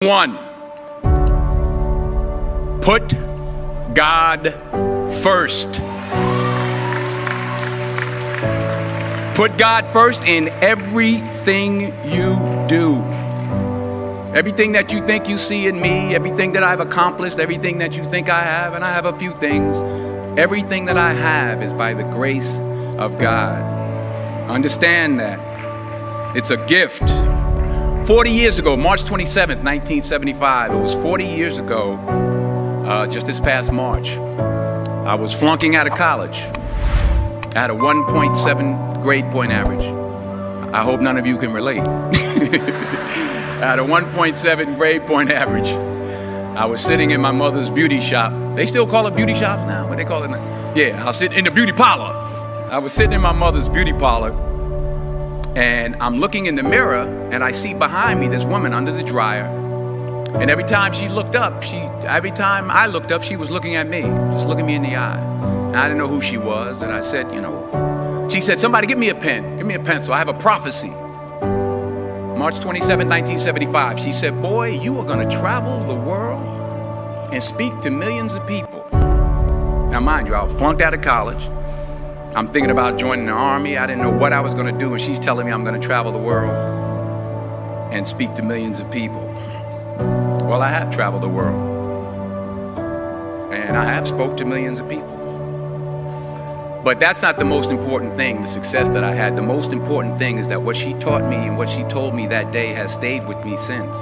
One, put God first. Put God first in everything you do. Everything that you think you see in me, everything that I've accomplished, everything that you think I have, and I have a few things, everything that I have is by the grace of God. Understand that. It's a gift. 40 years ago, March 27th, 1975, it was 40 years ago, just this past March, I was flunking out of college. I had a 1.7 grade point average. I hope none of you can relate. I had a 1.7 grade point average. I was sitting in my mother's beauty shop. They still call it beauty shops now? What they call it now? Yeah, I'll sit in the beauty parlor. I was sitting in my mother's beauty parlor, and I'm looking in the mirror, and I see behind me this woman under the dryer. And every time she looked up, every time I looked up, she was looking at me, just looking me in the eye. And I didn't know who she was, and I said, she said, "Somebody give me a pen, give me a pencil. I have a prophecy." March 27, 1975, she said, "Boy, you are going to travel the world and speak to millions of people." Now, mind you, I was flunked out of college. I'm thinking about joining the army. I didn't know what I was going to do, and she's telling me I'm going to travel the world and speak to millions of people. Well, I have traveled the world, and I have spoke to millions of people. But that's not the most important thing, the success that I had. The most important thing is that what she taught me and what she told me that day has stayed with me since.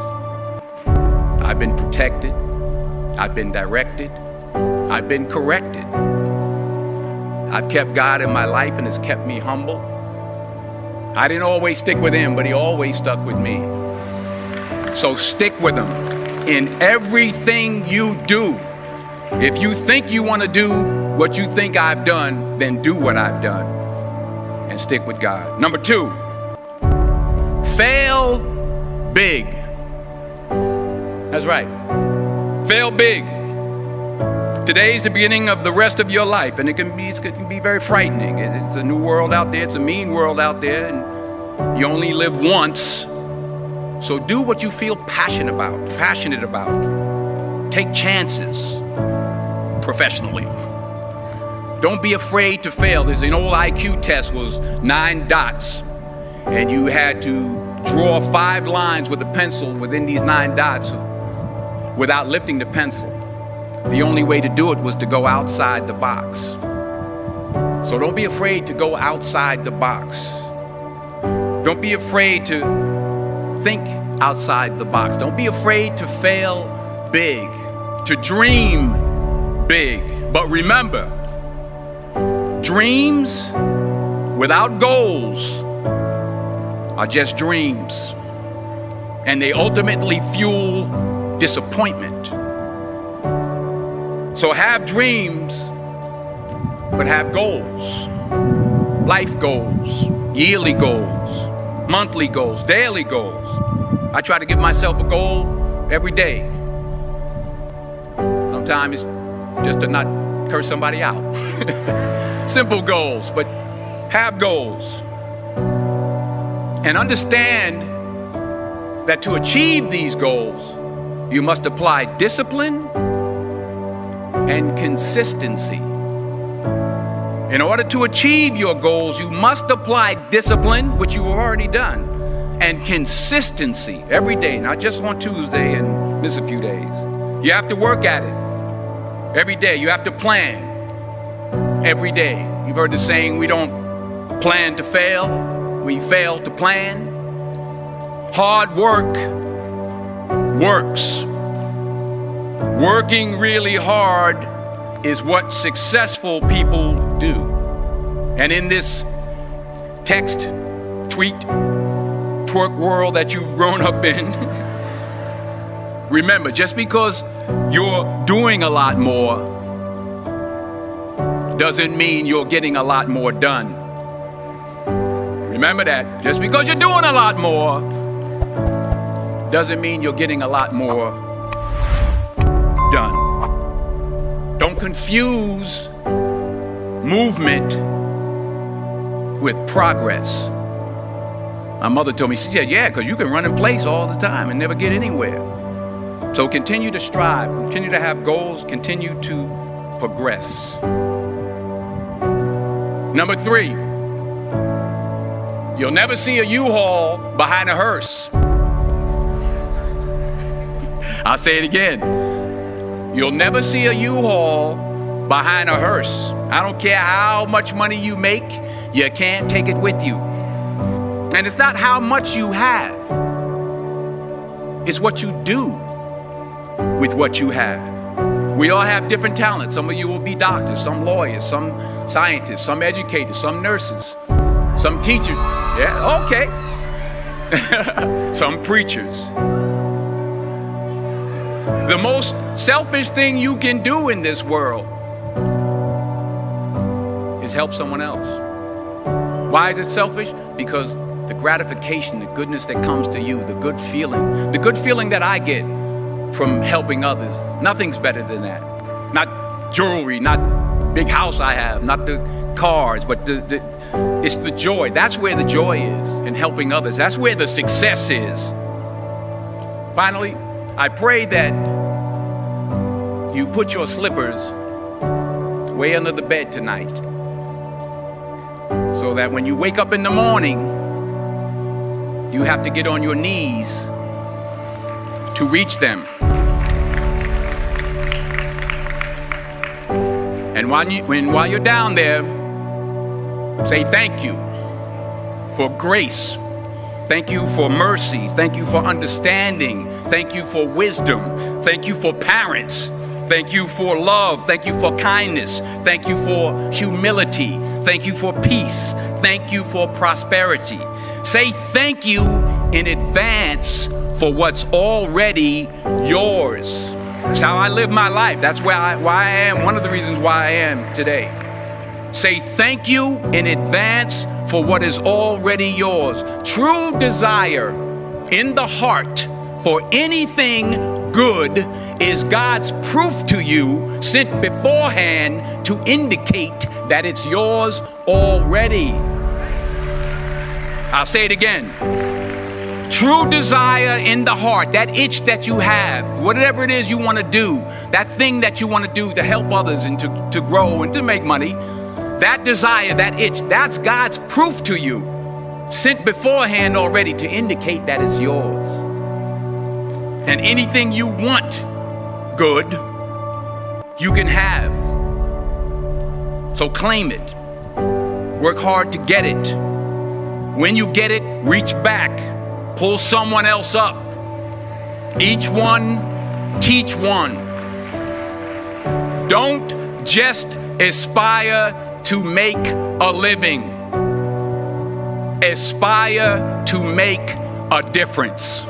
I've been protected. I've been directed. I've been corrected. I've kept God in my life, and it's kept me humble. I didn't always stick with him, but he always stuck with me. So stick with him in everything you do. If you think you want to do what you think I've done, then do what I've done and stick with God. Number 2, fail big. That's right. Fail big. Today's the beginning of the rest of your life, and it can be very frightening. It's a new world out there. It's a mean world out there, and you only live once. So do what you feel passionate about. Take chances professionally. Don't be afraid to fail. There's an old IQ test, was 9 dots, and you had to draw 5 lines with a pencil within these 9 dots without lifting the pencil. The only way to do it was to go outside the box. So don't be afraid to go outside the box. Don't be afraid to think outside the box. Don't be afraid to fail big, to dream big. But remember, dreams without goals are just dreams, and they ultimately fuel disappointment. So have dreams, but have goals. Life goals, yearly goals, monthly goals, daily goals. I try to give myself a goal every day. Sometimes it's just to not curse somebody out. Simple goals, but have goals. And understand that to achieve these goals, you must apply discipline and consistency. In order to achieve your goals, you must apply discipline, which you've already done, and consistency every day, not just on Tuesday and miss a few days. You have to work at it every day. You have to plan every day. You've heard the saying, we don't plan to fail, we fail to plan. Hard work works. Working really hard is what successful people do. And in this text, tweet, twerk world that you've grown up in, remember, just because you're doing a lot more doesn't mean you're getting a lot more done. Remember that. Just because you're doing a lot more doesn't mean you're getting a lot more done. Don't confuse movement with progress. My mother told me, she said, yeah, because you can run in place all the time and never get anywhere. So continue to strive, continue to have goals, continue to progress. Number 3, you'll never see a U-Haul behind a hearse. I'll say it again. You'll never see a U-Haul behind a hearse. I don't care how much money you make, you can't take it with you. And it's not how much you have. It's what you do with what you have. We all have different talents. Some of you will be doctors, some lawyers, some scientists, some educators, some nurses, some teachers. Yeah, okay. Some preachers. The most selfish thing you can do in this world is help someone else. Why is it selfish? Because the gratification, the goodness that comes to you, the good feeling that I get from helping others, nothing's better than that. Not jewelry, not big house I have, not the cars, but it's the joy. That's where the joy is, in helping others. That's where the success is. Finally, I pray that you put your slippers way under the bed tonight, so that when you wake up in the morning, you have to get on your knees to reach them. And while you're down there, say thank you for grace. Thank you for mercy. Thank you for understanding. Thank you for wisdom. Thank you for parents. Thank you for love. Thank you for kindness. Thank you for humility. Thank you for peace. Thank you for prosperity. Say thank you in advance for what's already yours. That's how I live my life. That's why I am. One of the reasons why I am today. Say thank you in advance for what is already yours. True desire in the heart for anything good is God's proof to you, sent beforehand to indicate that it's yours already. I'll say it again. True desire in the heart, that itch that you have, whatever it is you want to do, that thing that you want to do to help others and to grow and to make money, that desire, that itch, that's God's proof to you, sent beforehand already to indicate that it's yours. And anything you want good, you can have. So claim it. Work hard to get it. When you get it, reach back. Pull someone else up. Each one, teach one. Don't just aspire to make a living. Aspire to make a difference.